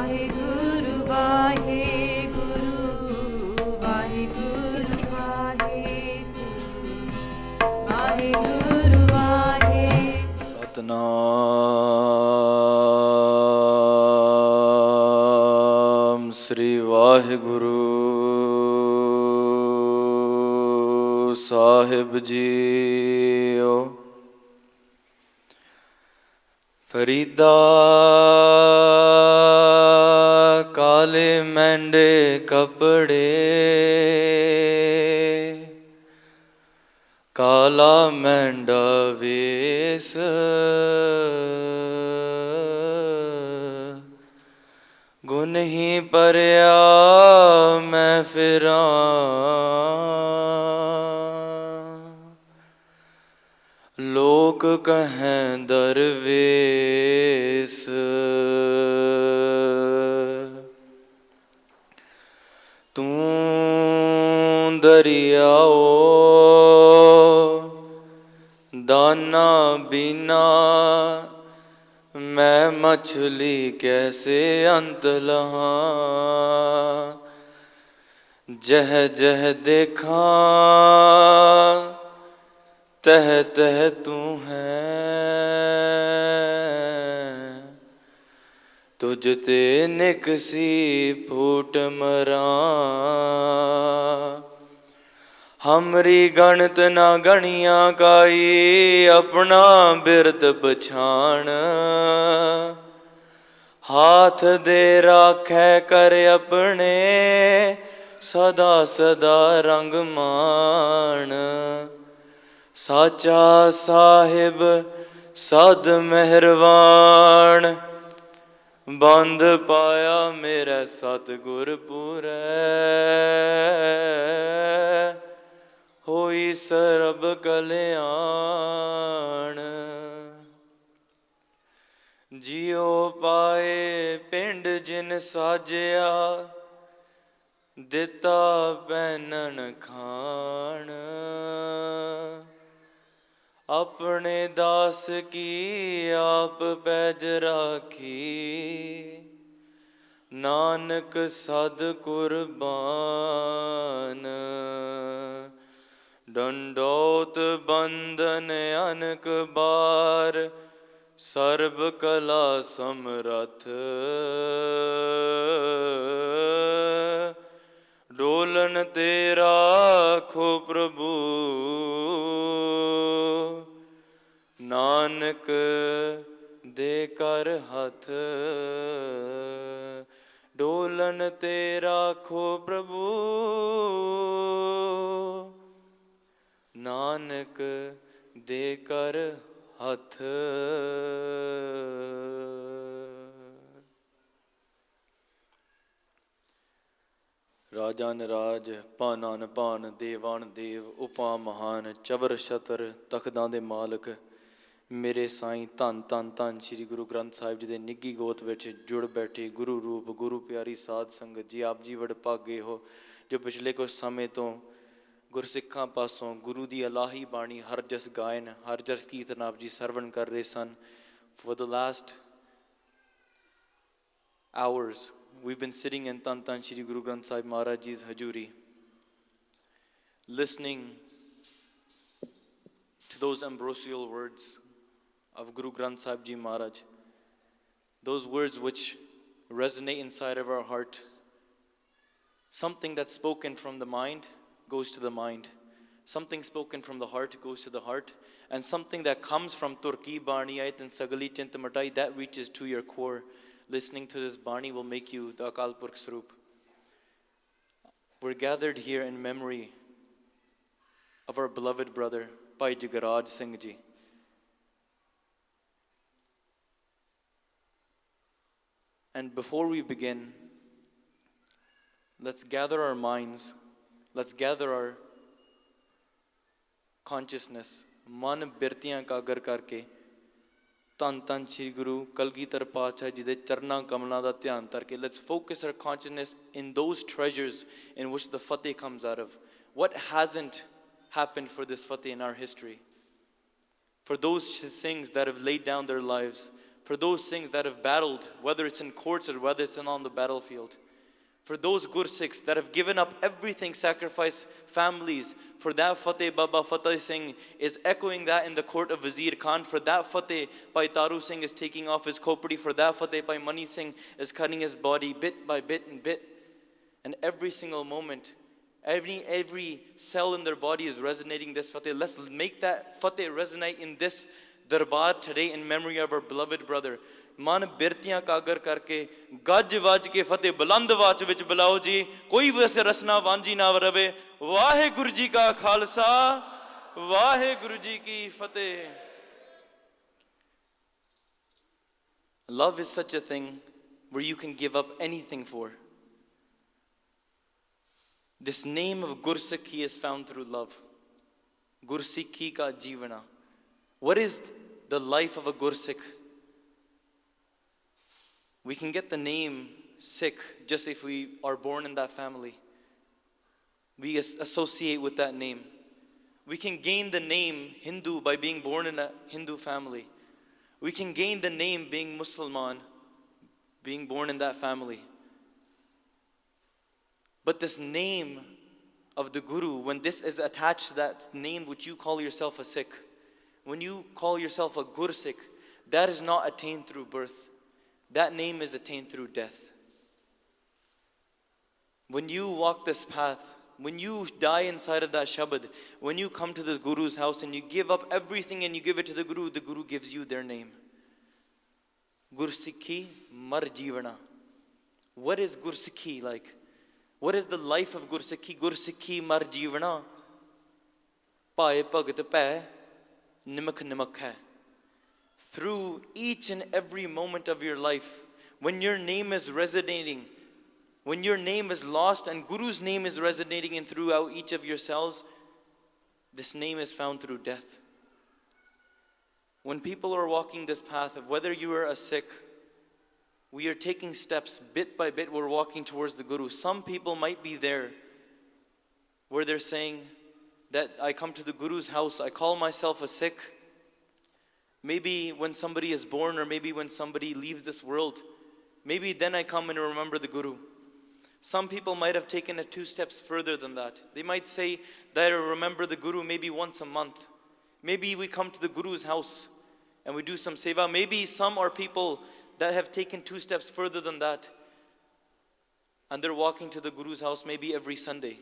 ਵਾਹਿਗੁਰੂ ਵਾਹਿਗੁਰੂ ਵਾਹਿਗੁਰੂ ਵਾਹਿਗੁਰੂ ਵਾਹਿਗੁਰੂ ਵਾਹਿਗੁਰੂ ਸਤਨਾਮ ਸ੍ਰੀ ਵਾਹਿਗੁਰੂ ਸਾਹਿਬ JIO. ਫਰੀਦਾ ਕਾਲੇ ਮੈਂਡੇ ਕੱਪੜੇ, ਕਾਲਾ ਮੈਂਡਾ ਵੇਸ, ਗੁਣ ਹੀ ਭਰਿਆ ਮੈਂ ਫਿਰਾਂ, ਲੋਕ ਕਹਿਂ ਦਰਵੇਸ। ਤੂੰ ਦਰਿਆਓ ਦਾਨਾ ਬਿਨਾ, ਮੈਂ ਮਛਲੀ ਕੈਸੇ ਅੰਤ ਲਹਾਂ। ਜਹ ਜਹ ਦੇਖਾਂ ਤਹ ਤਹ ਤੂੰ ਹੈ, ਤੁਝ ਤੇ ਨਿਕਸੀ ਫੂਟ ਮਰਾਂ। ਹਮਰੀ ਗਣਤ ਨਾ ਗਣੀਆਂ ਕਾਈ, ਆਪਣਾ ਬਿਰਦ ਪਛਾਣ। ਹਾਥ ਦੇ ਰਾਖੈ ਕਰ ਆਪਣੇ, ਸਦਾ ਸਦਾ ਰੰਗ ਮਾਣ। ਸਾਚਾ ਸਾਹਿਬ ਸਦ ਮਿਹਰਬਾਨ, ਬੰਦ ਪਾਇਆ ਮੇਰੇ ਸਤਿਗੁਰ ਪੂਰੈ। ਹੋਈ ਸਰਬ ਕਲਿਆਣ, ਜਿਉ ਪਾਏ ਪਿੰਡ ਜਿਨ ਸਾਜਿਆ, ਦਿੱਤਾ ਪਹਿਨਣ ਖਾਣ। ਆਪਣੇ ਦਾਸ ਕੀ ਆਪ ਪੈਜ ਰਾਖੀ, ਨਾਨਕ ਸਦ ਕੁਰਬਾਨ। ਡੰਡੋਤ ਬੰਦਨ ਅਨਕ ਬਾਰ, ਸਰਬ ਕਲਾ ਸਮਰਥ। ਡੋਲਨ ਤੇ ਰਾਖੋ ਪ੍ਰਭੂ, ਨਾਨਕ ਦੇ ਕਰ ਹੱਥ। ਡੋਲਨ ਤੇ ਰਾਖੋ ਪ੍ਰਭੂ, ਨਾਨਕ ਦੇ ਕਰ ਹੱਥ। ਰਾਜਾ ਨਰਾਜ ਭਾਨਾ ਨ ਭਾਨ, ਦੇਵਾਨ ਦੇਵ ਉਪਾ ਮਹਾਨ। ਚਵਰ ਛਤਰ ਤਖਤਾਂ ਦੇ ਮਾਲਕ ਮੇਰੇ ਸਾਈਂ, ਧੰਨ ਧੰਨ ਧੰਨ ਸ਼੍ਰੀ ਗੁਰੂ ਗ੍ਰੰਥ ਸਾਹਿਬ ਜੀ ਦੇ ਨਿੱਘੀ ਗੋਤ ਵਿੱਚ ਜੁੜ ਬੈਠੇ ਗੁਰੂ ਰੂਪ ਗੁਰੂ ਪਿਆਰੀ ਸਾਧ ਸੰਗਤ ਜੀ। ਆਪ ਜੀ ਵਡਭਾਗੇ ਹੋ ਜੋ ਪਿਛਲੇ ਕੁਝ ਸਮੇਂ ਤੋਂ ਗੁਰਸਿੱਖਾਂ ਪਾਸੋਂ ਗੁਰੂ ਦੀ ਅਲਾਹੀ ਬਾਣੀ ਹਰ ਜਸ ਗਾਇਨ, ਹਰ ਜਸ ਕੀਰਤਨ ਆਪ ਜੀ ਸਰਵਣ ਕਰ ਰਹੇ ਸਨ। For the last hours we've been sitting in Tan Tan Shri Guru Granth Sahib Maharaj Ji's Hajuri, listening to those ambrosial words of Guru Granth Sahib Ji Maharaj, those words which resonate inside of our heart. Something that's spoken from the mind goes to the mind. Something spoken from the heart goes to the heart. And something that comes from Turki Bani Ayat and Sagali Chint Matai, that reaches to your core. Listening to this Bani will make you the Akal Purkh Swarup. We're gathered here in memory of our beloved brother, Bhai Jagraj Singh Ji. And before we begin, let's gather our minds, let's gather our consciousness, man birtiyan kagar karke ਧੰਨ ਧੰਨ ਸ਼੍ਰੀ ਗੁਰੂ ਕਲਗੀਧਰ ਪਾਤਸ਼ਾਹ ਜੀ ਦੇ ਚਰਨਾਂ ਕਮਲਾਂ ਦਾ ਧਿਆਨ ਕਰਕੇ let's focus our consciousness in those treasures in which the fateh comes out of. What hasn't happened for this fateh in our history? For those Singhs that have laid down their lives, for those Singhs that have battled, whether it's in courts or whether it's on the battlefield. For those Gursikhs that have given up everything, sacrificed families, for that Fateh Baba Fateh Singh is echoing that in the court of Wazir Khan. For that Fateh, Bhai Taru Singh is taking off his khopri. For that Fateh, Bhai Mani Singh is cutting his body bit by bit and bit. And every single moment, every cell in their body is resonating this Fateh. Let's make that Fateh resonate in this darbar today in memory of our beloved brother. मन बिरतियां कागर करके गज वज के फतेह बुलंद watch विच बुलाओ जी कोई वैसे रसना वांझी ना रवे वाहे गुरु जी का खालसा वाहे गुरु जी की फतेह. Love is such a thing where you can give up anything for. This name of Gursikhi is found through love. Gursikhi Jeevan. What is the life of a Gursikh? We can get the name Sikh just if we are born in that family. We associate with that name. We can gain the name Hindu by being born in a Hindu family. We can gain the name being Musliman, being born in that family. But this name of the Guru, when this is attached to that name which you call yourself a Sikh, when you call yourself a Gursikh, that is not attained through birth. That name is attained through death. When you walk this path, when you die inside of that Shabad, when you come to the Guru's house and you give up everything and you give it to the Guru gives you their name. Gursikhi Mar Jeevana. What is Gursikhi like? What is the life of Gursikhi? Gursikhi Mar Jeevana. Pae Bhagat Peh Nimak Nimak Hai. Through each and every moment of your life, when your name is resonating, when your name is lost and Guru's name is resonating in throughout each of your cells, this name is found through death. When people are walking this path, of whether you are a Sikh, we are taking steps bit by bit, we're walking towards the Guru. Some people might be there where they're saying that I come to the Guru's house, I call myself a Sikh. Maybe when somebody is born or maybe when somebody leaves this world, maybe then I come and remember the Guru. Some people might have taken it 2 steps further than that. They might say that I remember the Guru maybe once a month. Maybe we come to the Guru's house and we do some seva. Maybe some are people that have taken 2 steps further than that. And they're walking to the Guru's house maybe every Sunday.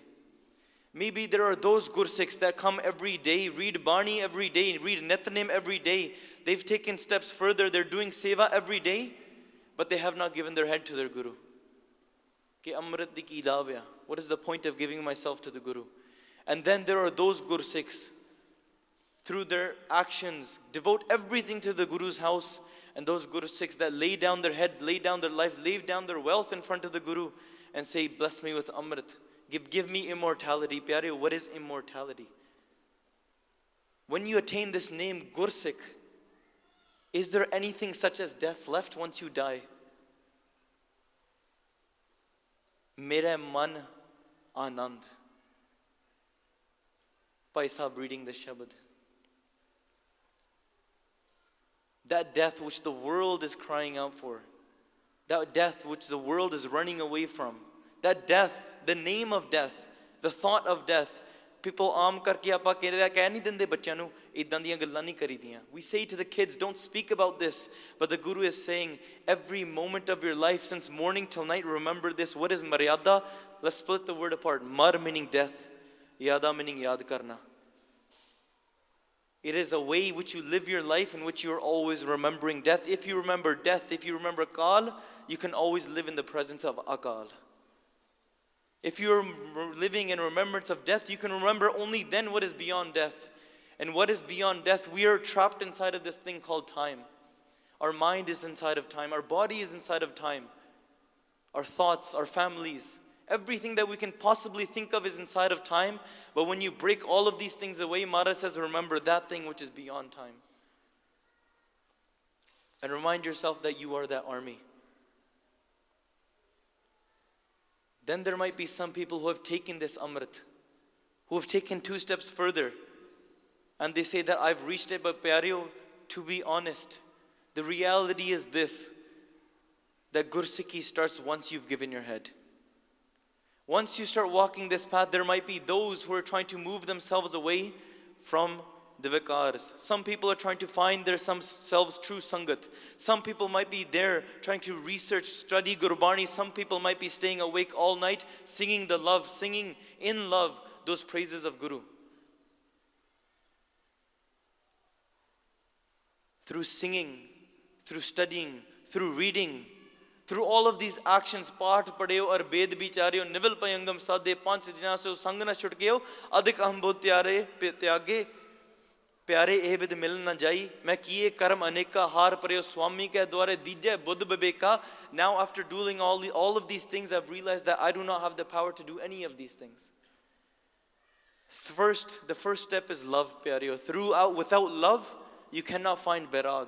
Maybe there are those Gursikhs that come every day, read Bani every day, read Nitnem every day. They've taken steps further, they're doing seva every day, but they have not given their head to their Guru. What is the point of giving myself to the Guru? And then there are those Gursikhs, through their actions, devote everything to the Guru's house, and those Gursikhs that lay down their head, lay down their life, lay down their wealth in front of the Guru and say, bless me with Amrit. Give me immortality. Pyare, what is immortality? When you attain this name, Gursikh, is there anything such as death left once you die? Mera man anand. Bhai Sahib reading the Shabad. That death which the world is crying out for. That death which the world is running away from. That death, the name of death, the thought of death. People aam karke aapa keh nahi dinde bachyan nu iddan diyan gallan nahi kari diyan. We say to the kids, don't speak about this. But the Guru is saying, every moment of your life, since morning till night, remember this. What is maryada? Let's split the word apart. Mar meaning death, yada meaning yaad karna. It is a way which you live your life in which you are always remembering death. If you remember death, if you remember Kal, you can always live in the presence of Akal. If you're living in remembrance of death, you can remember only then what is beyond death. And what is beyond death? We are trapped inside of this thing called time. Our mind is inside of time. Our body is inside of time. Our thoughts, our families, everything that we can possibly think of is inside of time. But when you break all of these things away, Maharaj says, remember that thing which is beyond time. And remind yourself that you are that army. Then there might be some people who have taken this Amrit, who have taken 2 steps further. And they say that I've reached it, but Pyareo, to be honest, The reality is this, that Gursikhi starts once you've given your head. Once you start walking this path, there might be those who are trying to move themselves away from the vikars. Some people are trying to find themselves true sangat. Some people might be there trying to research, study Gurbani. Some people might be staying awake all night, singing the love, singing in love those praises of Guru. Through singing, through studying, through reading, through all of these actions, पाठ पढ़ेओ और वेद विचारियो, निवल पयंगम साधे, पांच दिना से संग न छुटकेओ, अधिक अहम त्यारे त्यागे, प्यारे एह विद मिल न जाई, मैं किए कर्म अनेका, हार परेओ स्वामी के द्वारे दीजे Buddha Viveka. Now after doing all of these things, I've realized that I do not have the power to do any of these things. The first step is love, प्यारेओ. Without love, you cannot find bairag.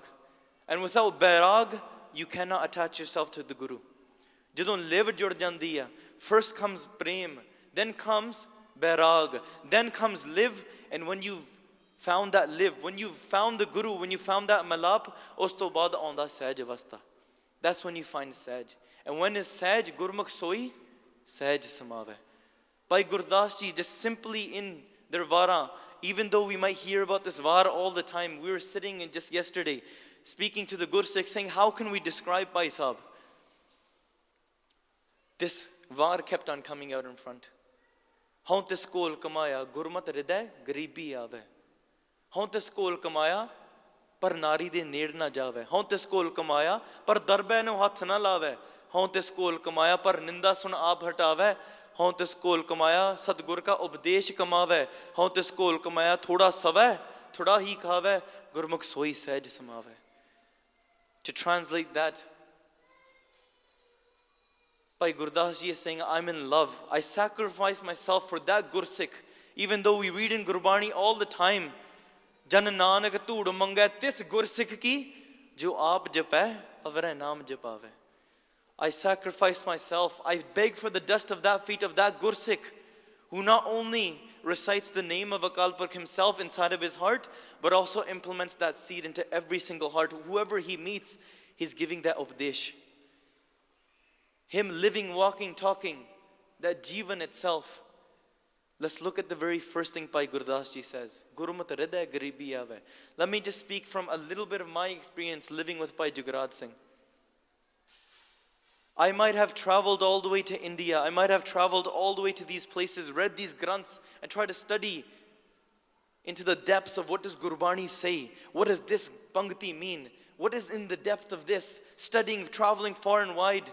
And without bairag, you cannot attach yourself to the Guru. Jadon live jud jandi hai, first comes prem, then comes bairag, then comes live. And when you've found that live, when you've found the Guru, when you found that malap, us to baad aunda sahaj avastha. That's when you find sahaj. And when is sahaj? Gurmukh soi, sahaj samave. Bhai Gurdas ji, just simply in their vara, even though we might hear about this var all the time, we were sitting in just yesterday, speaking to the Gursikh, saying, how can we describe Bhai Sahab? This var kept on coming out in front. Haun tis kol kamaya, gurmat hriday garibi aave. Haun tis kol kamaya, par nari de ned na jave. Haun tis kol kamaya, par darbe no hath na lave. Haun tis kol kamaya, par ninda sun aap hatave. Haun tis kol kamaya, sadgur ka updesh kamave. Haun tis kol kamaya, thoda savai, thoda hi khave. Gurmukh soi sahaj samave. To translate that, Bhai Gurdas ji is saying, I'm in love. I sacrifice myself for that Gursikh. Even though we read in Gurbani all the time, Jan Nanak Tood Manga tis Gursikh ki, jo aap japay, avare naam japave. I sacrifice myself. I beg for the dust of that feet of that Gursikh, who not only recites the name of Akal Purkh himself inside of his heart, but also implements that seed into every single heart. Whoever he meets, he's giving that updesh. Him living, walking, talking, that Jeevan itself. Let's look at the very first thing Bhai Gurdas ji says. Gurmat hriday garibi aave. Let me just speak from a little bit of my experience living with Bhai Jagraj Singh. I might have traveled all the way to India. I might have traveled all the way to these places, read these granths, and tried to study into the depths of what does Gurbani say? What does this Pangti mean? What is in the depth of this? Studying, traveling far and wide.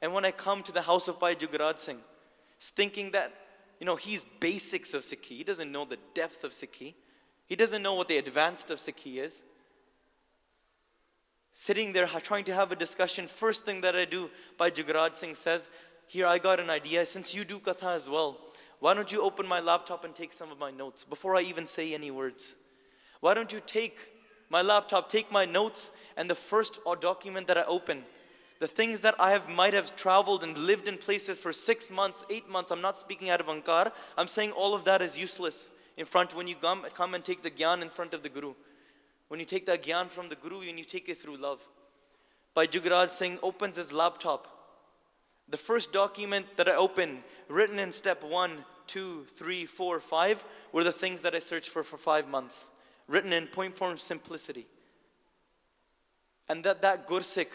And when I come to the house of Bhai Jagraj Singh, thinking that, he's basics of Sikhi. He doesn't know the depth of Sikhi. He doesn't know what the advanced of Sikhi is. Sitting there trying to have a discussion, first thing that I do, Bhai Jagraj Singh says, here I got an idea, since you do Katha as well, why don't you open my laptop and take some of my notes before I even say any words? Why don't you take my laptop, take my notes, and the first document that I open, the things that might have traveled and lived in places for 6 months, 8 months, I'm not speaking out of ankar, I'm saying all of that is useless in front when you come and take the gyan in front of the Guru. When you take that gyan from the Guru and you take it through love. Bhai Jagraj Singh opens his laptop. The first document that I opened, written in step 1, 2, 3, 4, 5, were the things that I searched for 5 months. Written in point form simplicity. And that Gursikh,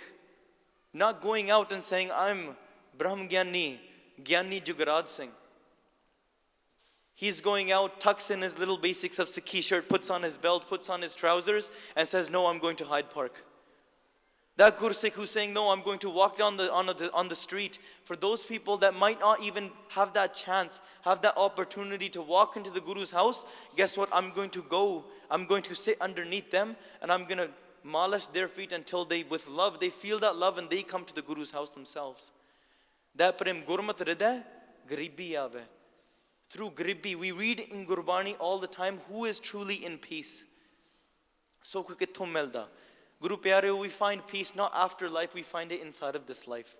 not going out and saying, I'm Brahm Gyani Jagraj Singh. He's going out, tucks in his little basics of Sikhi shirt, puts on his belt, puts on his trousers, and says, no, I'm going to Hyde Park. That Gursikh who's saying, no, I'm going to walk down on the street. For those people that might not even have that chance, have that opportunity to walk into the Guru's house, guess what? I'm going to sit underneath them, and I'm going to malish their feet until with love, they feel that love, and they come to the Guru's house themselves. That prem gurmat hriday garibi aave. Through Garibi, we read in Gurbani all the time, who is truly in peace? So kitthon milda. Guru Pyareo, we find peace not after life, we find it inside of this life.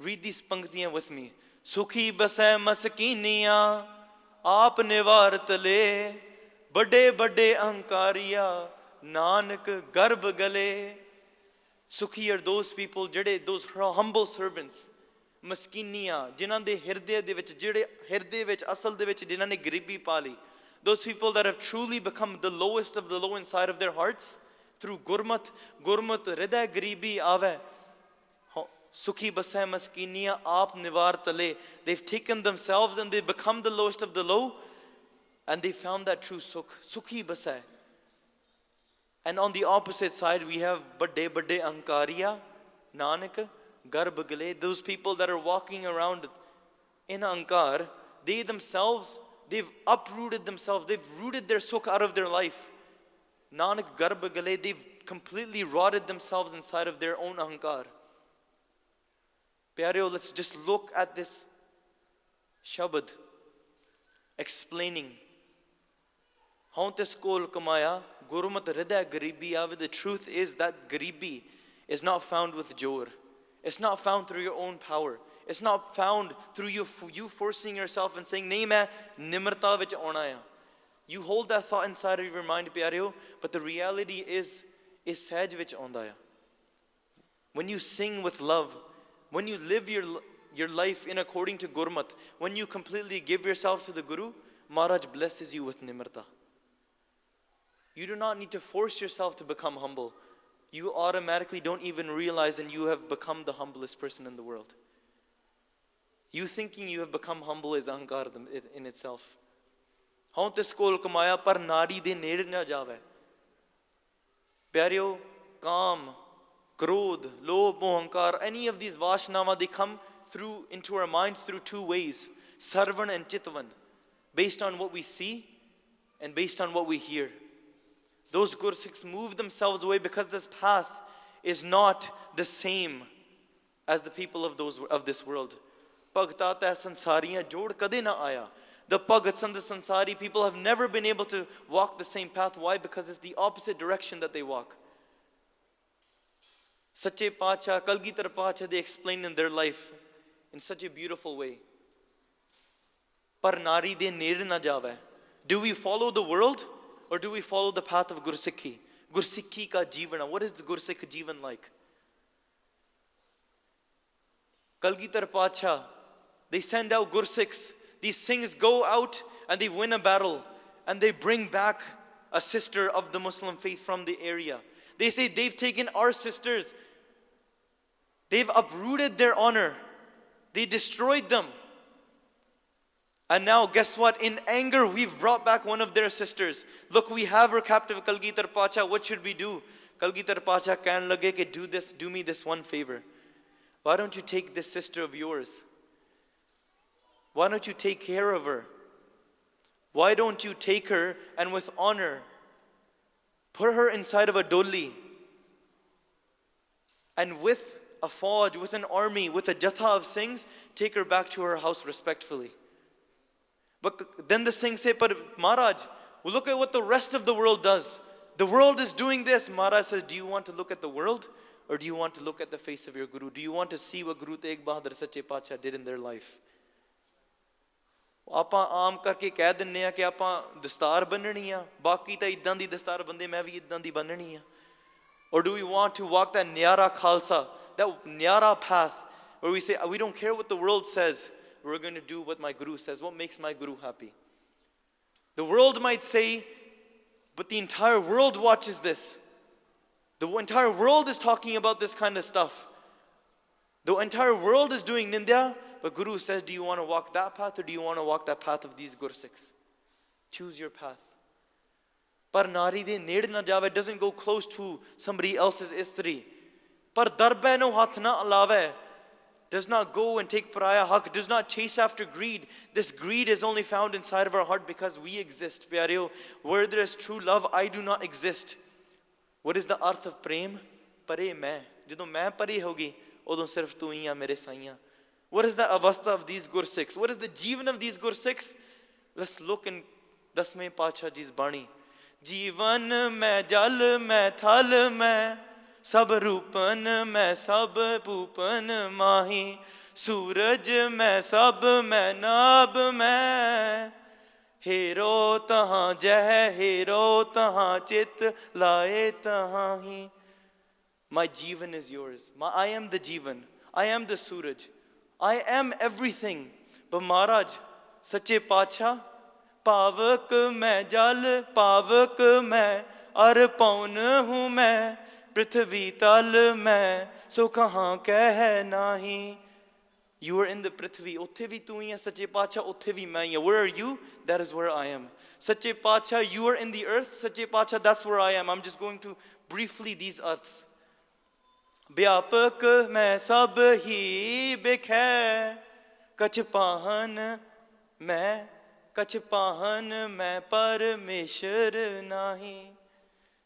Read these panktiyan with me. Sukhi basai maskiniya, aap nivarat le, bade bade ahankariya, Nanak garb gale. Sukhi are those people, those humble servants, maskiniya, jinan de hirde de vich, jide hirde vich, asal de vich, jinan ne garibi pali. Those people that have truly become the lowest of the low inside of their hearts through gurmat hriday garibi ave. Sukhi basai maskiniya aap nivar tale. They've taken themselves and they've become the lowest of the low, and they found that true sukh. Sukhi basai. And on the opposite side, we have badde ankariya, Nanak, garb gale. Those people that are walking around in ankar, they themselves, they've uprooted themselves, they've rooted their sukh out of their life. Nanak garb gale, they've completely rotted themselves inside of their own ankar. Pyareo, let's just look at this shabad explaining. Hauntis kol kamaya, gurmat hriday garibi ave. The truth is that garibi is not found with jor. It's not found through your own power. It's not found through you forcing yourself and saying, nahi main nimrta vich auna hai. You hold that thought inside of your mind, pyareo, but the reality is sahaj vich aunda hai. When you sing with love, when you live your life in according to gurmat, when you completely give yourself to the Guru, Maharaj blesses you with nimrta. You do not need to force yourself to become humble. You automatically don't even realize and you have become the humblest person in the world. You thinking you have become humble is ahankar in itself. Hauntis kol kamaya par nari de ned na jave. Pyareo, kaam, krodh, lobh, mohankar, any of these vashnava, they come through into our mind through two ways, sarvan and chitvan, based on what we see and based on what we hear. Those Gursikhs move themselves away because this path is not the same as the people of this world. Bhagta ta sansariyan jod kade na aya. The Bhagats and the Sansari people have never been able to walk the same path. Why? Because it's the opposite direction that they walk. Sache Pacha, Kalgitar Pacha, they explain in their life in such a beautiful way. Par nari de ned na jave. Do we follow the world or do we follow the path of Gursikhi? Gursikhi ka Jeevan. What is the Gursikh Jeevan like? Kalgitar Pacha, they send out Gursikhs. These Singhs go out and they win a battle and they bring back a sister of the Muslim faith from the area. They say they've taken our sisters. They've uprooted their honor. They destroyed them. And now guess what? In anger, we've brought back one of their sisters. Look, we have her captive, Kalgitar Pacha. What should we do? Kalgitar Pacha can lage ke do me this one favor. Why don't you take this sister of yours? Why don't you take care of her? Why don't you take her and with honor, put her inside of a dolli, and with a fauj, with an army, with a jatha of Singhs, take her back to her house respectfully. But then the Singhs say, but Maharaj, look at what the rest of the world does. The world is doing this. Maharaj says, do you want to look at the world or do you want to look at the face of your Guru? Do you want to see what Guru Tegh Bahadur Sache Pacha did in their life? ਆਪਾਂ ਆਮ ਕਰਕੇ ਕਹਿ ਦਿੰਨੇ ਆ ਕਿ ਆਪਾਂ ਦਸਤਾਰ ਬੰਨਣੀ ਆ, ਬਾਕੀ ਤਾਂ ਇਦਾਂ ਦੀ ਦਸਤਾਰ ਬੰਦੇ, ਮੈਂ ਵੀ ਇਦਾਂ ਦੀ ਬੰਨਣੀ ਆ. Or do we want to walk that nyara khalsa, that nyara path where we say, we don't care what the world says, we're going to do what my Guru says, what makes my Guru happy. The world might say, but the entire world watches this. The entire world is talking about this kind of stuff. The entire world is doing nindya, but Guru says, do you want to walk that path or do you want to walk that path of these Gursikhs? Choose your path. Par nari de ned na jave, doesn't go close to somebody else's istri. Par darbe no hath na alave, does not go and take paraya haq, does not chase after greed. This greed is only found inside of our heart because we exist. Pyareo, where there is true love, I do not exist. What is the arth of prem? Pare main. Jadon main pare hogi, odon sirf tu hi hai mere saiyan. What is the avastha of these Gursikhs? What is the Jeevan of these Gursikhs? Let's look in Dasme Pacha Ji's Bani. Jeevan mein jal mein thal mein, sab roopan mein sab poopan mahi, Suraj mein sab mein nab mein, hero tahan jeh hero tahan chit laye tahi. My Jeevan is yours. I am the Jeevan. I am the Suraj. I am everything. But Maharaj, Sache Pacha, Pavak main jal, Pavak main, Ar paun hu main, Prithvi tal main, So kahan keh nahi. You are in the Prithvi. Utthe vi tu hi hai, Sache Pacha, utthe vi main hi. Where are you? That is where I am. Sache Pacha, you are in the earth. Sache Pacha, that's where I am. I'm just going to briefly these earths. Vyapak main sab hi bikhay, Kach pahan main Parameshwar nahi.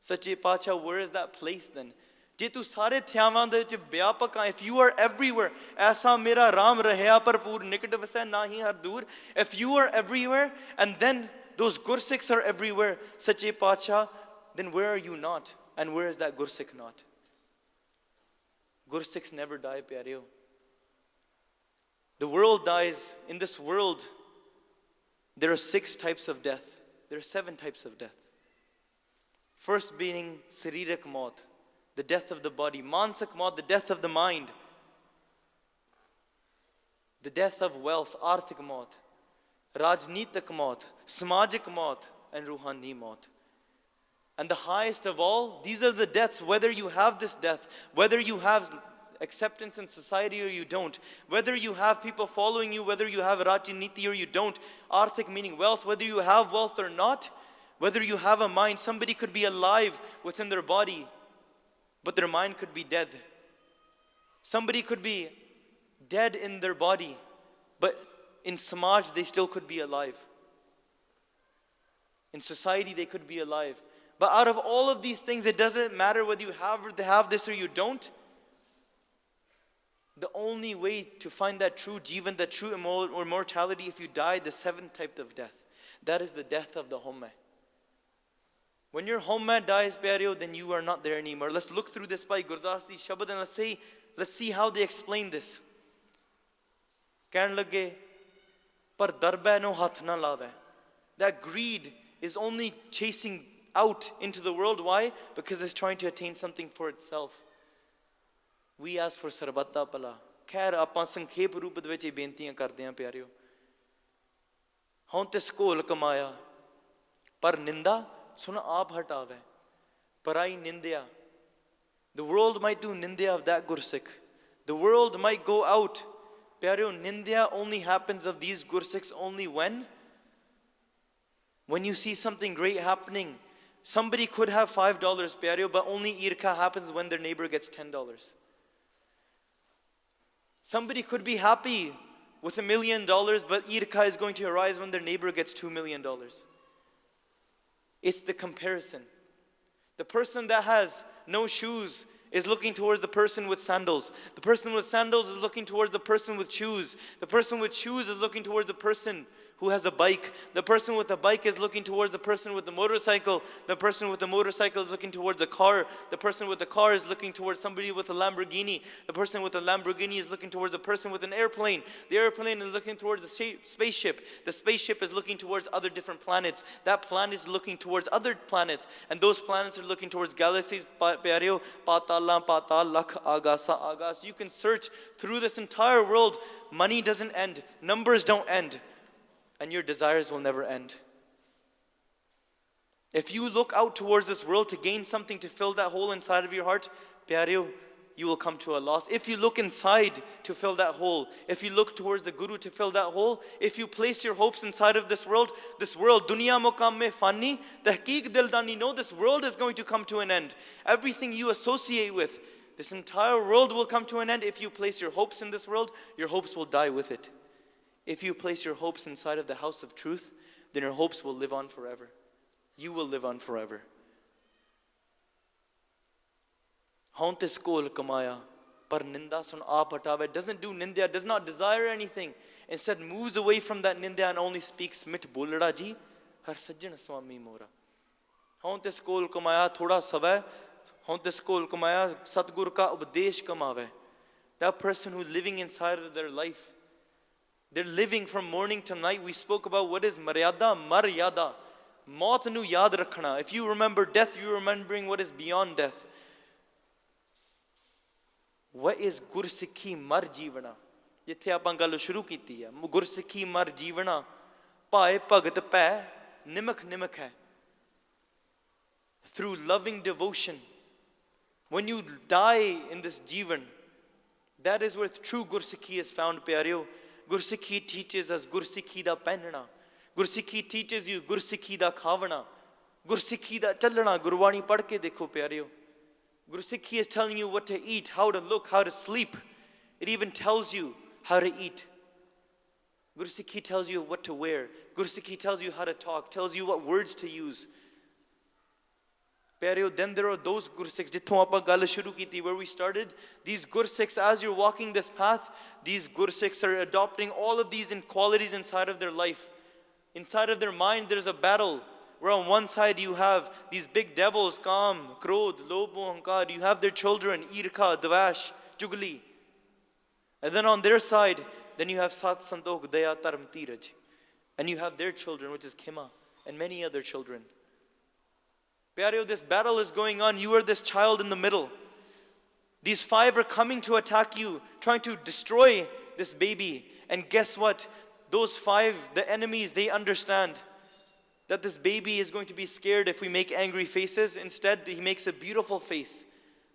Sache Pacha, where is that place then? ਜੇ ਤੂੰ ਸਾਰੇ ਥਿਆਵਾਂ ਦੇ ਵਿੱਚ ਵਿਆਪਕ ਆ, if you are everywhere, ਐਸਾ ਮੇਰਾ ਰਾਮ ਰਹਿਆ ਭਰਪੂਰ ਨਿਕਟ ਵਸੈ ਨਾਹੀ ਹਰ ਦੂਰ. If you are everywhere and then those Gursikhs are everywhere, Sache Pacha, then where are you not? And where is that Gursikh not? Gursikhs never die, pyareo. The world dies. In this world, there are 6 types of death. There are 7 types of death. First being Sarirak Maut, the death of the body. Mansak Maut, the death of the mind. The death of wealth, Arthik Maut. Rajnitik Maut, Samajik Maut, and Ruhani Maut. And the highest of all, these are the deaths, whether you have this death, whether you have acceptance in society or you don't, whether you have people following you, whether you have Rajniti or you don't, Arthik meaning wealth, whether you have wealth or not, whether you have a mind. Somebody could be alive within their body, but their mind could be dead. Somebody could be dead in their body, but in Samaj they still could be alive. In society they could be alive. But out of all of these things, it doesn't matter whether you have this or you don't. The only way to find that true Jeevan, that true immortality, if you die, the 7th type of death, that is the death of the Homme. When your Homme dies, pyareo, then you are not there anymore. Let's look through this by Gurdas di Shabad and let's see how they explain this. Kehn lage, par darbe no hath na lave. That greed is only chasing out into the world. Why? Because it's trying to attain something for itself. We ask for sarbatta pala. Khair ਆਪਾਂ ਸੰਖੇਪ ਰੂਪ ਦੇ ਵਿੱਚ ਇਹ ਬੇਨਤੀਆਂ ਕਰਦੇ ਹਾਂ ਪਿਆਰਿਓ. ਹੁਣ ਤਿਸ ਕੋਲ ਕਮਾਇਆ ਪਰ ਨਿੰਦਾ ਸੁਣ ਆਪ ਹਟਾਵੇ. ਪਰਾਈ ਨਿੰਦਿਆ. The world might do nindya of that Gursikh. The world might go out. Pyareo, nindya only happens of these Gursikhs only when you see something great happening. Somebody could have $5, pyareo, but only irka happens when their neighbor gets $10. Somebody could be happy with $1 million, but irka is going to arise when their neighbor gets $2 million. It's the comparison. The person that has no shoes is looking towards the person with sandals. The person with sandals is looking towards the person with shoes. The person with shoes is looking towards the person who has a bike. The person with a bike is looking towards the person with the motorcycle. The person with the motorcycle is looking towards a car. The person with the car is looking towards somebody with a Lamborghini. The person with a Lamborghini is looking towards a person with an airplane. The airplane is looking towards a spaceship. The spaceship is looking towards other different planets. That planet is looking towards other planets. And those planets are looking towards galaxies. Pyareo, patala, patal, lakh, agasa, agas. You can search through this entire world. Money doesn't end. Numbers don't end. And your desires will never end. If you look out towards this world to gain something to fill that hole inside of your heart, pyareo, you will come to a loss. If you look inside to fill that hole, if you look towards the Guru to fill that hole, if you place your hopes inside of this world, dunya muqam mein fani, tahqiq dildani, no, this world is going to come to an end. Everything you associate with, this entire world will come to an end. If you place your hopes in this world, your hopes will die with it. If you place your hopes inside of the house of truth, then your hopes will live on forever. You will live on forever. Hauntis kol kamaya, par ninda sun aap hatave. Doesn't do nindya, does not desire anything. Instead moves away from that nindya and only speaks mit bolada ji, har sajjan swami mora. Hauntis kol kamaya thoda savai, hauntis kol kamaya satgur ka updesh kamave. That person who's living inside of their life, they're living from morning to night. We spoke about what is maryada. ਮੌਤ ਨੂੰ ਯਾਦ ਰੱਖਣਾ. If you remember death, you're remembering what is beyond death. What is ਗੁਰਸਿੱਖੀ ਮਰ ਜੀਵਣਾ? ਜਿੱਥੇ ਆਪਾਂ ਗੱਲ ਸ਼ੁਰੂ ਕੀਤੀ ਹੈ, ਗੁਰਸਿੱਖੀ ਮਰ ਜੀਵਣਾ ਭਾਏ ਭਗਤ ਭੈ ਨਿਮਖ ਨਿਮਖ ਹੈ. Through loving devotion, when you die in this Jeevan, that is where true Gursikhi is found, pyareo. Gursikhi teaches us Gursikhi da ਪਹਿਨਣਾ. Gursikhi teaches you Gursikhi da ਖਾਵਣਾ. Gursikhi da ਚੱਲਣਾ. ਗੁਰਬਾਣੀ ਪੜ੍ਹ ਕੇ ਦੇਖੋ ਪਿਆਰਿਓ. Gursikhi is telling you what to eat, how to look, how to sleep. It even tells you how to eat. Gursikhi tells you what to wear. Gursikhi tells you how to talk, tells you what words to use. Pyareo, then there are those Gursikhs, jithon aapa ਗੱਲ ਸ਼ੁਰੂ ਕੀਤੀ, where we started. These Gursikhs, as you're walking this path, these Gursikhs are adopting all of these qualities inside of their life. Inside of their mind, there's a battle. Where on one side you have these big devils, Kam, Krodh, Lobh, Ahankar. You have their children, Irkha, Dvash, Chugli. And then on their side, then you have Sat Santokh, Daya, Dharm, Tiraj. And you have their children, which is Khima, and many other children. Pyareo, this battle is going on. You are this child in the middle. These 5 are coming to attack you, trying to destroy this baby. And guess what? Those 5, the enemies, they understand that this baby is going to be scared if we make angry faces. Instead, he makes a beautiful face.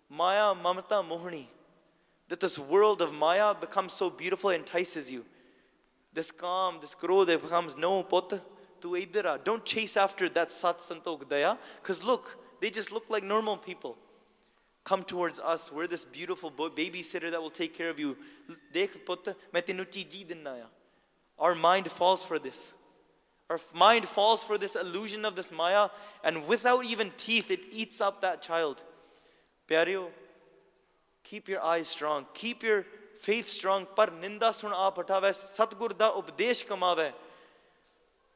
Maya, Mamata, Mohani. That this world of Maya becomes so beautiful, entices you. This calm, this krodh, it becomes, no, put, tu idara. Don't chase after that Sat Santokh Daya. Because look, they just look like normal people. Come towards us. We're this beautiful babysitter that will take care of you. Dekh put, main tenu cheez dinna ya. Our mind falls for this. Our mind falls for this illusion of this Maya, and without even teeth, it eats up that child. Pyareo, keep your eyes strong. Keep your faith strong. Par ninda sun aap hatave, Satgur da updesh kamave.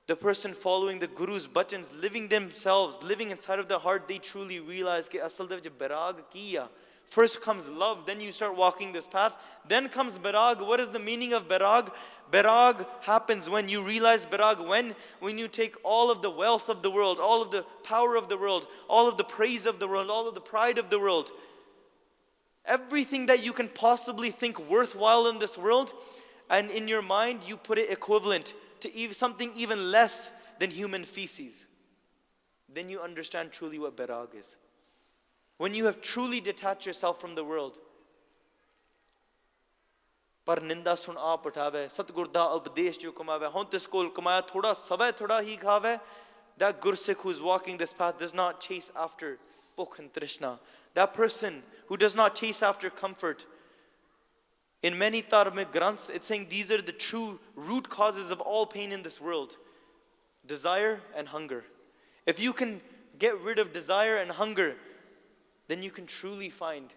The person following the Guru's buttons, living themselves, living inside of their heart, they truly realize that asal de vich bairag kiya. First comes love, then you start walking this path. Then comes bairag. What is the meaning of bairag? Bairag happens when you realize bairag, when you take all of the wealth of the world, all of the power of the world, all of the praise of the world, all of the pride of the world, everything that you can possibly think worthwhile in this world, and in your mind you put it equivalent to something even less than human feces. Then you understand truly what bairag is. When you have truly detached yourself from the world. Par ninda sun aap uthave, Satgur da updesh jo kamave, hon tis kol kamaya thoda savai thoda hi khave. That Gursikh who is walking this path does not chase after bhukh and trishna. That person who does not chase after comfort. In many dharmic granths, it's saying these are the true root causes of all pain in this world. Desire and hunger. If you can get rid of desire and hunger, then you can truly find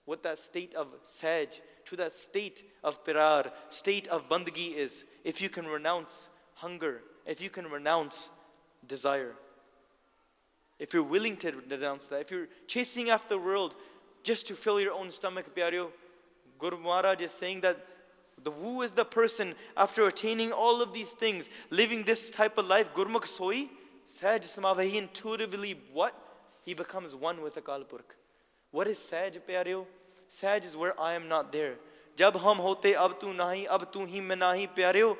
what that state of saj, to that state of pirar, state of bandagi is. If you can renounce hunger, if you can renounce desire. If you're willing to renounce that, if you're chasing after the world just to fill your own stomach, pyareo, Guru Maharaj is saying that who is the person after attaining all of these things, living this type of life, Gurmukh soi, saj samavahi, intuitively what? He becomes one with Akal Purkh. What is Saj, pyareo? Saj is where I am not there. Jab hum hote, ab tu nahi, ab tu hi mein nahi, pyareo.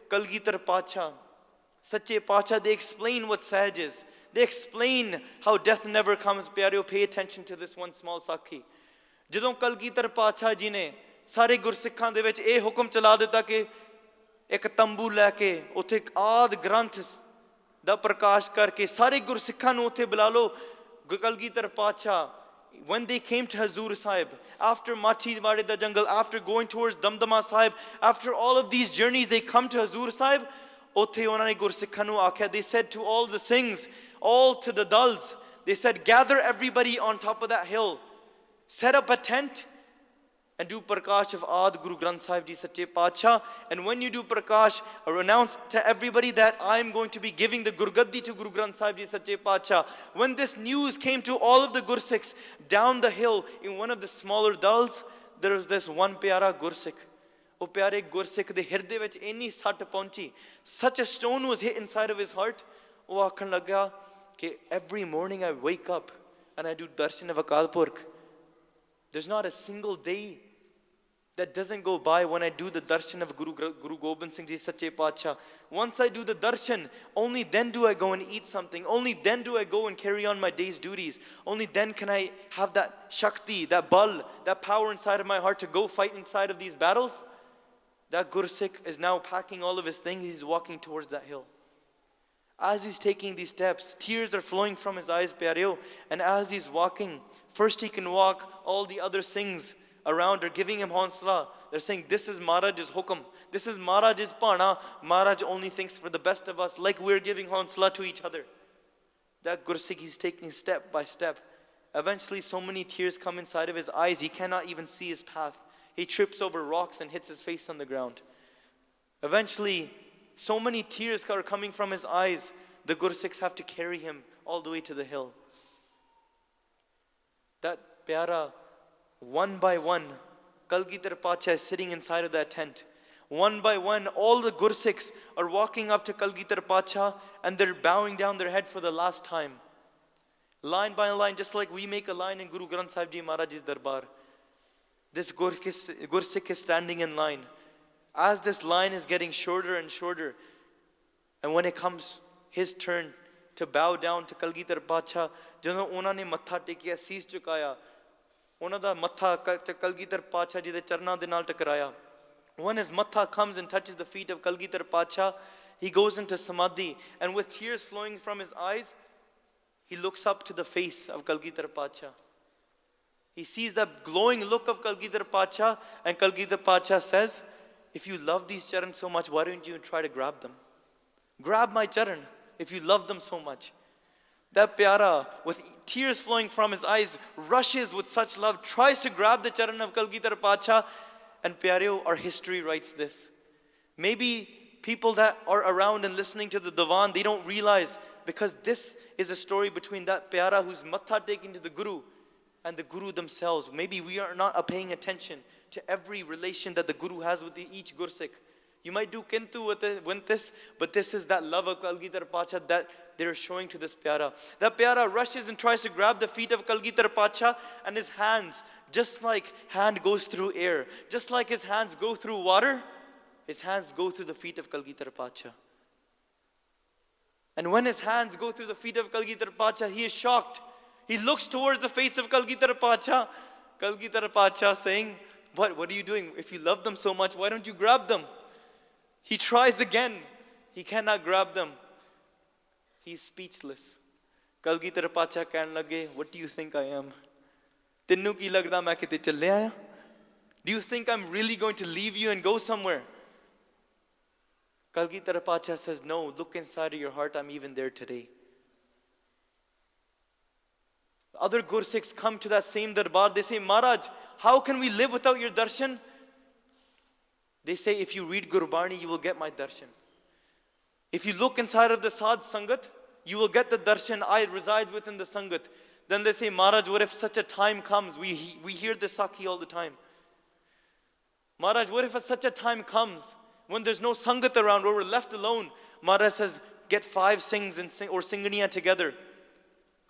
Kalgitar Pacha, Sache Pacha, they explain what Saj is. They explain how death never comes, pyareo. Pay attention to this one small sakhi. Jadon Kalgitar Pacha ji ne ਸਾਰੇ ਗੁਰਸਿੱਖਾਂ ਦੇ ਵਿੱਚ ਇਹ ਹੁਕਮ ਚਲਾ ਦਿੱਤਾ ਕਿ ਇੱਕ ਤੰਬੂ ਲੈ ਕੇ ਉੱਥੇ ਇੱਕ ਆਦ ਗ੍ਰੰਥ ਦਾ ਪ੍ਰਕਾਸ਼ ਕਰਕੇ ਸਾਰੇ ਗੁਰਸਿੱਖਾਂ ਨੂੰ ਉੱਥੇ ਬੁਲਾ ਲਓ. Kalgitar Pacha, when they came to Hazur Sahib, after Machhiwade da Jungle, after going towards Damdama Sahib, after all of these journeys, they come to Hazur Sahib. Othe ਉਹਨਾਂ ਨੇ ਗੁਰਸਿੱਖਾਂ ਨੂੰ ਆਖਿਆ, they said to all the Singhs, all to the Dals, they said, gather everybody on top of that hill, set up a tent, and do Prakash of Ad Guru Granth Sahib Ji Sache Pacha. And when you do Prakash, announce to everybody that I am going to be giving the Gurgaddi to Guru Granth Sahib Ji Sache Pacha. When this news came to all of the Gursikhs down the hill in one of the smaller dals, there was this one pyara Gursikh. O pyare Gursikh de hirde vich enni sat pahunchi. Such a stone was hit inside of his heart. ਉਹ ਆਖਣ ਲੱਗਾ ਕਿ every morning I wake up and I do darshan of Akal Purkh. There's not a single day that doesn't go by when I do the darshan of Guru Gobind Singh Ji Sache Paatshah. Once I do the darshan, only then do I go and eat something. Only then do I go and carry on my day's duties. Only then can I have that shakti, that bal, that power inside of my heart to go fight inside of these battles. That Gursikh is now packing all of his things. He's walking towards that hill. As he's taking these steps, tears are flowing from his eyes, pyareo. And as he's walking, first he can walk, all the other Singhs around are giving him honsla. They're saying, this is Maharaj's hukum. This is Maharaj's pana. Maharaj only thinks for the best of us, like we're giving honsla to each other. That Gursikh, he's taking step by step. Eventually, so many tears come inside of his eyes, he cannot even see his path. He trips over rocks and hits his face on the ground. Eventually, so many tears are coming from his eyes, the Gursikhs have to carry him all the way to the hill. That pyara, one by one, Kalgidhar Pacha is sitting inside of that tent. One by one, all the Gursikhs are walking up to Kalgidhar Pacha and they're bowing down their head for the last time. Line by line, just like we make a line in Guru Granth Sahib Ji Maharaj's Darbar. This Gursikh is standing in line. As this line is getting shorter and shorter, and when it comes his turn to bow down to Kalgidhar Pacha, ਜਦੋਂ ਉਹਨਾਂ ਨੇ ਮੱਥਾ ਟੇਕਿਆ, ਸੀਸ ਝੁਕਾਇਆ, ਉਹਨਾਂ ਦਾ ਮੱਥਾ Kalgidhar Pacha ਜੀ ਦੇ ਚਰਨਾਂ ਦੇ ਨਾਲ ਟਕਰਾਇਆ. When his matha comes and touches the feet of Kalgidhar Pacha, he goes into samadhi, and with tears flowing from his eyes, he looks up to the face of Kalgidhar Pacha. He sees that glowing look of Kalgidhar Pacha, and Kalgidhar Pacha says, if you love these charan so much, why don't you try to grab them? Grab my charan if you love them so much. That pyara, with tears flowing from his eyes, rushes with such love, tries to grab the charan of Kalgidhar Pacha. And pyareo, our history writes this. Maybe people that are around and listening to the Divan, they don't realize, because this is a story between that pyara who's matha taking to the Guru and the Guru themselves. Maybe we are not paying attention to every relation that the Guru has with each Gursikh. You might do kintu with this, but this is that love of Kalgidhar Pacha that they're showing to this pyara. That pyara rushes and tries to grab the feet of Kalgidhar Pacha, and his hands, just like hand goes through air, just like his hands go through water, his hands go through the feet of Kalgidhar Pacha. And when his hands go through the feet of Kalgidhar Pacha, he is shocked. He looks towards the face of Kalgidhar Pacha. Kalgidhar Pacha saying, what are you doing? If you love them so much, why don't you grab them? He tries again. He cannot grab them. He's speechless. Kalgidhar Pacha ਕਹਿਣ ਲੱਗੇ, what do you think I am? ਤੈਨੂੰ ਕੀ ਲੱਗਦਾ ਮੈਂ ਕਿਤੇ ਚੱਲੇ ਆਇਆ? Do you think I'm really going to leave you and go somewhere? Kalgidhar Pacha says, no, look inside of your heart, I'm even there today. Other Gursikhs come to that same darbar, they say, Maharaj, how can we live without your darshan? They say, if you read Gurbani, you will get my darshan. If you look inside of the Sadh Sangat, you will get the darshan. I reside within the Sangat. Then they say, Maharaj, what if such a time comes? We hear this Sakhi all the time. Maharaj, what if such a time comes when there's no Sangat around, or we're left alone? Maharaj says, get 5 Singhs or Singhaniya together.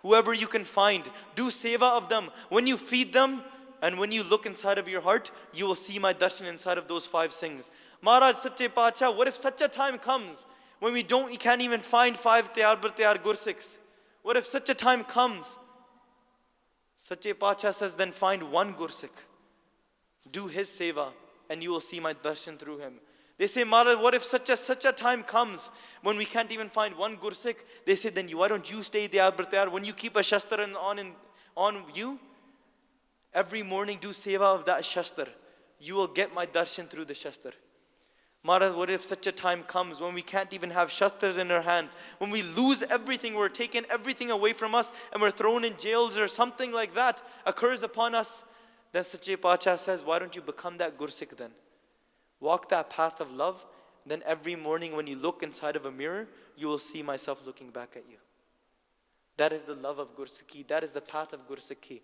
Whoever you can find, do seva of them. When you feed them, and when you look inside of your heart, you will see my darshan inside of those 5 Singhs. Maharaj Sache Pacha, what if such a time comes when we can't even find 5 Tayar Bar Tayar Gursikhs? What if such a time comes? Sache Pacha says, then find one Gursikh. Do his seva, and you will see my darshan through him. They say, Maharaj, what if such a time comes when we can't even find one Gursikh? They say, then why don't you stay Tayar Bar Tayar? When you keep a shastra on you, every morning do seva of that shastra. You will get my darshan through the shastra. Maharaj, what if such a time comes when we can't even have shastras in our hands? When we lose everything, we're taken everything away from us, and we're thrown in jails or something like that occurs upon us. Then Sache Pacha says, why don't you become that Gursikh then? Walk that path of love. Then every morning when you look inside of a mirror, you will see myself looking back at you. That is the love of Gursikhi. That is the path of Gursikhi.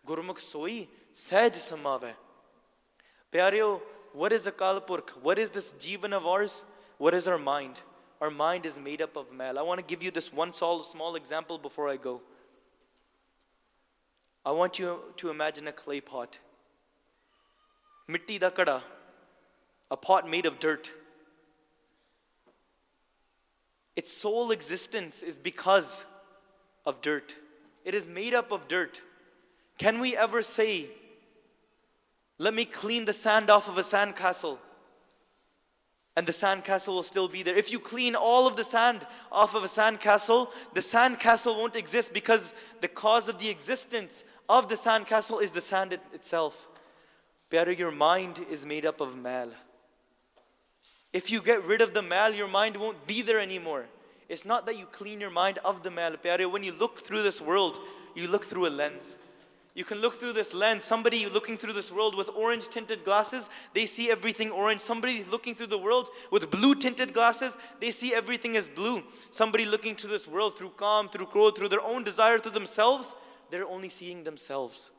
Gurmukh soi sahaj samave. Pyareo, what is Akal Purkh? What is this Jeevan of ours? What is our mind? Our mind is made up of mal. I want to give you this one small example before I go. I want you to imagine a clay pot. Mitti da kada, a pot made of dirt. Its sole existence is because of dirt. It is made up of dirt. Can we ever say, let me clean the sand off of a sandcastle, and the sandcastle will still be there? If you clean all of the sand off of a sandcastle, the sandcastle won't exist, because the cause of the existence of the sandcastle is the sand itself. Pyare, your mind is made up of mal. If you get rid of the mal, your mind won't be there anymore. It's not that you clean your mind of the mal. Pyare, when you look through this world, you look through a lens. You can look through this lens. Somebody looking through this world with orange tinted glasses, they see everything orange. Somebody looking through the world with blue tinted glasses, they see everything as blue. Somebody looking through this world through calm, through growth, through their own desire, through themselves, they're only seeing themselves.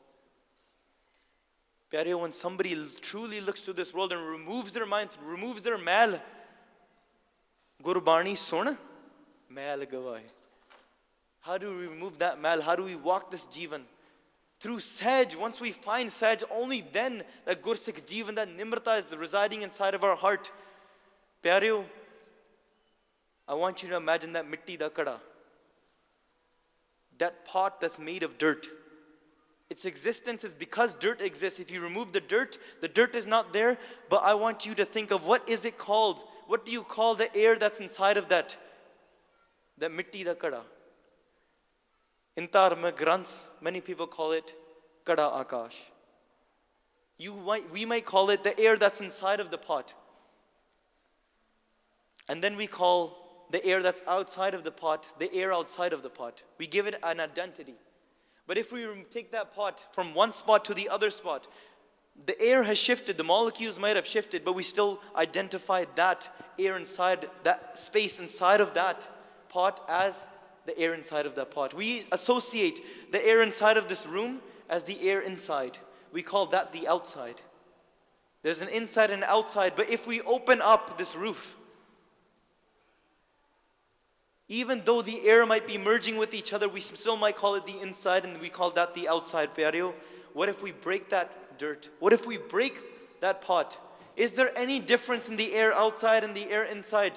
Pyare, when somebody truly looks through this world and removes their mind, removes their mal, Gurbani sun, mal gawai. How do we remove that mal? How do we walk this Jeevan? Through Sahaj. Once we find Sahaj, only then that Gursikh Jeevan, that Nimrata is residing inside of our heart. Pyareo, I want you to imagine that mitti da kada, that pot that's made of dirt. Its existence is because dirt exists. If you remove the dirt is not there. But I want you to think of, what is it called? What do you call the air that's inside of that mitti da kada? In Dharma Granths, many people call it Kada Akash. We might call it the air that's inside of the pot. And then we call the air that's outside of the pot, the air outside of the pot. We give it an identity. But if we take that pot from one spot to the other spot, the air has shifted, the molecules might have shifted, but we still identify that air inside, that space inside of that pot as the air inside of that pot. We associate the air inside of this room as the air inside. We call that the outside. There's an inside and outside, but if we open up this roof, even though the air might be merging with each other, we still might call it the inside, and we call that the outside. Pyareo, what if we break that dirt? What if we break that pot? Is there any difference in the air outside and the air inside?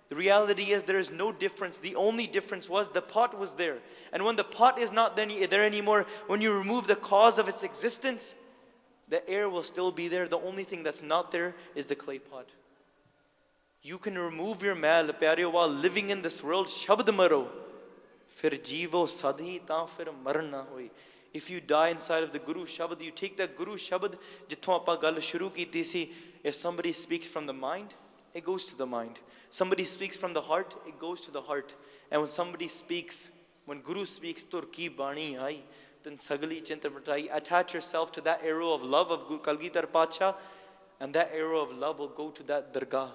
The reality is there is no difference. The only difference was the pot was there. And when the pot is not there anymore, when you remove the cause of its existence, the air will still be there. The only thing that's not there is the clay pot. You can remove your mal, pyareo, while living in this world. Shabd maro, fir jeevo sadhi ta fir maran na hoi. If you die inside of the Guru Shabd, you take that Guru Shabd, jithon aapa gal shuru ਕੀਤੀ ਸੀ. If somebody speaks from the mind, it goes to the mind. Somebody speaks from the heart, it goes to the heart. And when somebody speaks, when Guru speaks, Turki Bani Ai, then Sagli Chinta Matai, attach yourself to that arrow of love of Kalgitar Pacha, and that arrow of love will go to that Dargah.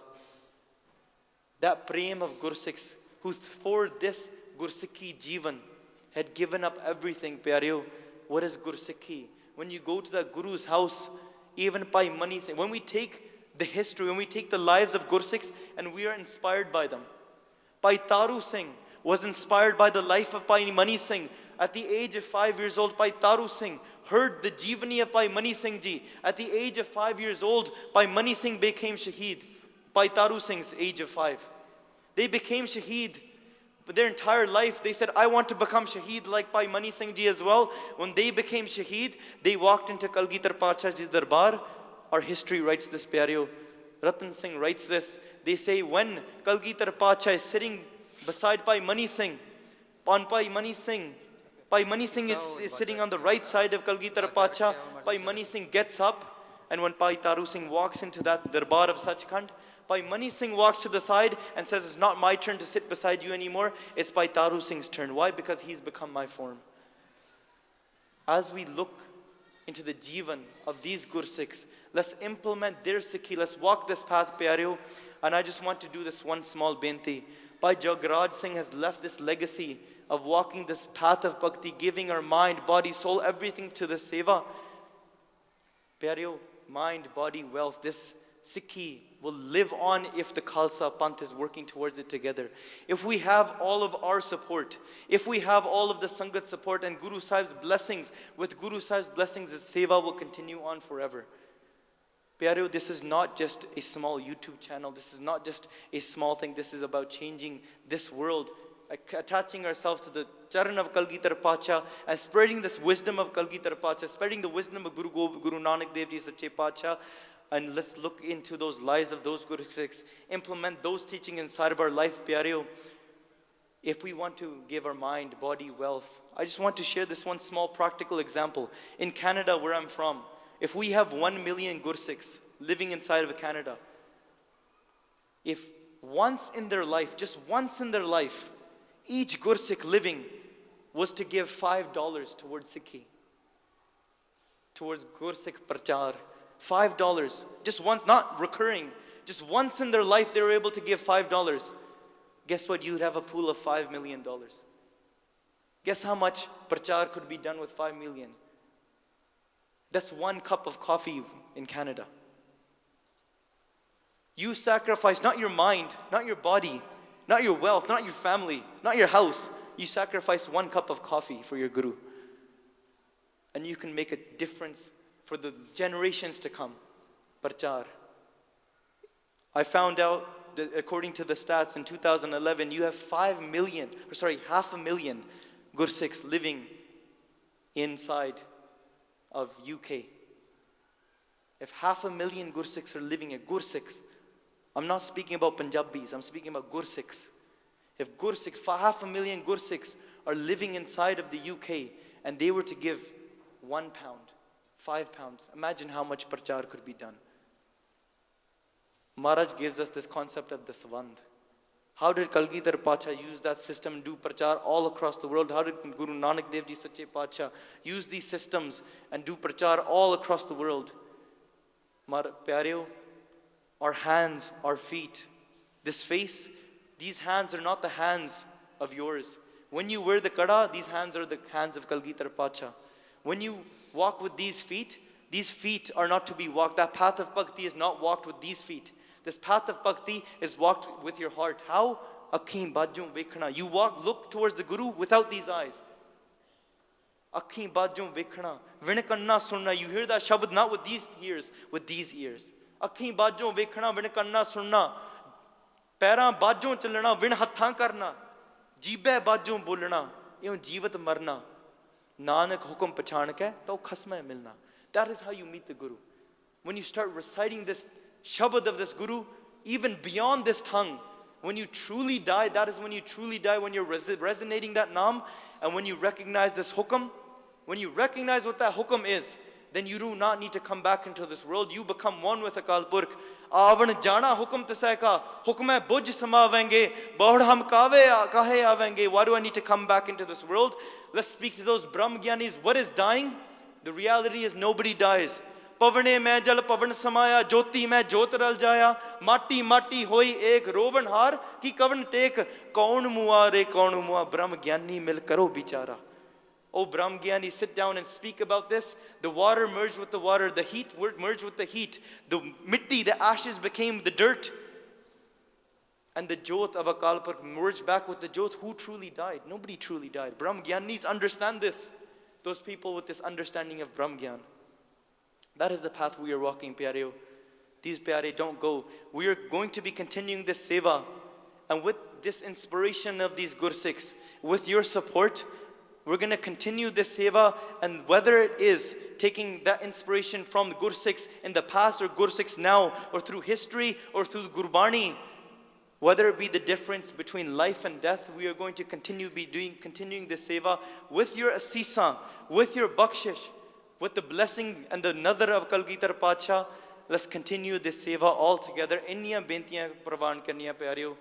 That Prem of Gursikhs, who for this Gursikhi Jeevan had given up everything. Pyareo, what is Gursikhi? When you go to that Guru's house, even by money, when we take the history, when we take the lives of Gursikhs and we are inspired by them. Bhai Taru Singh was inspired by the life of Bhai Mani Singh. At the age of 5 years old, Bhai Taru Singh heard the Jeevani of Bhai Mani Singh ji. At the age of 5 years old, Bhai Mani Singh became Shaheed. Bhai Taru Singh's age of 5. They became Shaheed. But their entire life, they said, I want to become Shaheed like Bhai Mani Singh ji as well. When they became Shaheed, they walked into Kalgitar Pacha's Darbar. Our history writes this, Pyareo. Ratan Singh writes this. They say when Kalgitar Pacha is sitting beside Bhai Mani Singh, Bhai Mani Singh is sitting on the right side of Kalgitar Pacha. Bhai Mani Singh gets up, and when Bhai Taru Singh walks into that Darbar of Sachkhand, Bhai Mani Singh walks to the side and says, it's not my turn to sit beside you anymore, it's Bhai Taru Singh's turn. Why? Because he's become my form. As we look into the Jeevan of these Gursikhs, let's implement their Sikhi, let's walk this path, Pyareo. And I just want to do this one small benti. Bhai Jagraj Singh has left this legacy of walking this path of bhakti, giving our mind, body, soul, everything to the seva. Pyareo, mind, body, wealth, this Sikhi will live on if the Khalsa Panth is working towards it together. If we have all of our support, if we have all of the Sangat support and Guru Sahib's blessings, with Guru Sahib's blessings, this seva will continue on forever. Pyareo, this is not just a small YouTube channel. This is not just a small thing. This is about changing this world, attaching ourselves to the charan of Kalgitar Pacha and spreading this wisdom of Kalgitar Pacha, spreading the wisdom of Guru Nanak Dev Ji Sache Pacha. And let's look into those lives of those Gursikhs, implement those teachings inside of our life, Pyareo. If we want to give our mind, body, wealth, I just want to share this one small practical example. In Canada, where I'm from, if we have 1 million Gursikhs living inside of Canada, if once in their life, just once in their life, each Gursikh living was to give $5 towards Sikhi, towards Gursikh Prachar, $5, just once, not recurring, just once in their life they were able to give $5. Guess what? You'd have a pool of $5 million. Guess how much prachar could be done with $5 million? That's 1 cup of coffee in Canada. You sacrifice not your mind, not your body, not your wealth, not your family, not your house. You sacrifice 1 cup of coffee for your Guru. And you can make a difference for the generations to come. Prachar. I found out that according to the stats in 2011, you have 500,000 Gursikhs living inside of UK. If 500,000 Gursikhs are living at Gursikhs, I'm not speaking about Punjabis, I'm speaking about Gursikhs. If Gursikhs, 500,000 Gursikhs are living inside of the UK and they were to give £1, £5, imagine how much prachar could be done. Maharaj gives us this concept of the Savand. How did Kalgidhar Pacha use that system and do prachar all across the world? How did Guru Nanak Dev Ji Sache Pacha use these systems and do prachar all across the world? Pyareo, our hands, our feet, this face, these hands are not the hands of yours. When you wear the kada, these hands are the hands of Kalgidhar Pacha. When you walk with these feet are not to be walked. That path of bhakti is not walked with these feet. This path of bhakti is walked with your heart. How? Akhin bajjum vekhna. You look towards the Guru without these eyes. Akhin bajjum vekhna. Vinakanna sunna. You hear that shabad not with these ears, with these ears. Akhin bajjum vekhna, vinakanna sunna. Pairan bajjum chalna, vin hathan karna. Jeebe bajjum bolna. Eon jeevat marna. Nanak hukum pachan ke, to khasma milna. That is how you meet the Guru. When you start reciting this shabad of this Guru, even beyond this tongue, when you truly die, that is when you truly die, when you're resonating that naam, and when you recognize this hukum, when you recognize what that hukum is, then you do not need to come back into this world. You become one with Akal Purkh. Avan jana hukum tasai ka, hukum hai buj samavenge, bahud hum kahe avenge. Why do I need to come back into this world? Let's speak to those Brahm Gyanis. What is dying? The reality is nobody dies. Pavane mein jal pavan samaya, jyoti mein jyot ral jaya, mati mati hoi ek rovan har ki kavan tek, kaun mua re kaun mua, Brahm Gyani mil karo bichara. Oh Brahm Gyani, sit down and speak about this. The water merged with the water, the heat merged with the heat, the mitti, the ashes became the dirt. And the jyot of Akal Purkh merged back with the jyot. Who truly died? Nobody truly died. Brahm Gyanis understand this. Those people with this understanding of Brahm Gyan. That is the path we are walking, Pyareo. These Pyare don't go. We are going to be continuing this seva. And with this inspiration of these Gursikhs, with your support, we're going to continue this seva. And whether it is taking that inspiration from the Gursikhs in the past or Gursikhs now, or through history or through Gurbani, whether it be the difference between life and death, we are going to continuing this seva with your asisa, with your bakshish, with the blessing and the nazar of Kalgidhar Pacha. Let's continue this seva all together. Inniyan bentiyan pravan karniyan pyareo.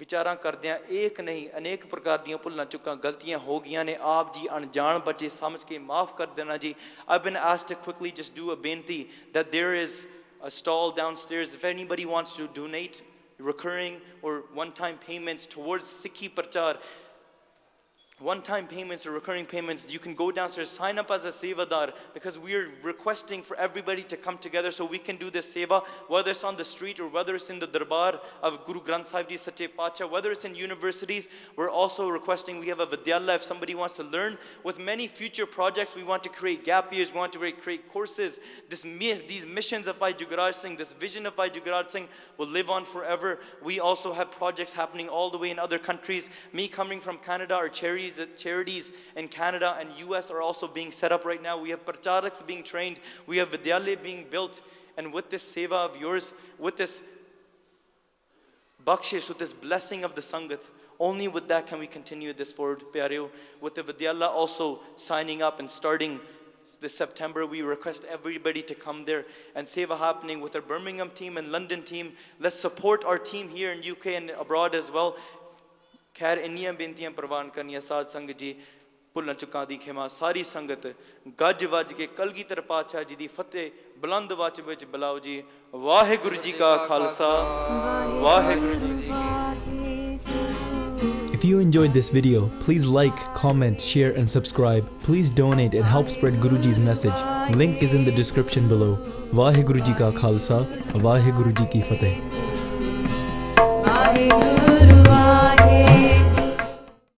विचारां करदियां एक नहीं अनेक प्रकार दियां भुल्लां चुकां गलतियां हो गईयां ने आप जी अनजान बच्चे समझ के माफ कर देना जी. I've been asked to quickly just do a benti that there is a stall downstairs. If anybody wants to donate recurring or one-time payments towards Sikhi Prachar, one-time payments or recurring payments, you can go downstairs, sign up as a sevadar, because we are requesting for everybody to come together so we can do this seva, whether it's on the street or whether it's in the darbar of Guru Granth Sahib Ji Sache Pacha, whether it's in universities. We're also requesting, we have a vidyalaya if somebody wants to learn. With many future projects, we want to create gap years, we want to create courses. These missions of Bhai Jagraj Singh, this vision of Bhai Jagraj Singh will live on forever. We also have projects happening all the way in other countries. Me coming from Canada, our charities in Canada and US are also being set up right now. We have pracharaks being trained. We have vidyalaya being built. And with this seva of yours, with this bakshish, with this blessing of the Sangat, only with that can we continue this forward, Pyareo. With the vidyalaya also signing up and starting this September, we request everybody to come there and seva happening with our Birmingham team and London team. Let's support our team here in UK and abroad as well. खैर इन्नियां बेनतियां प्रवान करनियां साध संगत जी भुल्लन चुकां दी खिमा सारी संगत गज वज के कलगीधर पातशाह जी दी फतेह बुलंद वाच विच बुलाओ जी वाहिगुरु जी का खालसा वाहिगुरु जी की If you enjoyed this video, please like, comment, share and subscribe. Please donate and help spread Guruji's message. Link is in the description below. Vaheguru Ji ka Khalsa, Vaheguru Ji ki Fateh.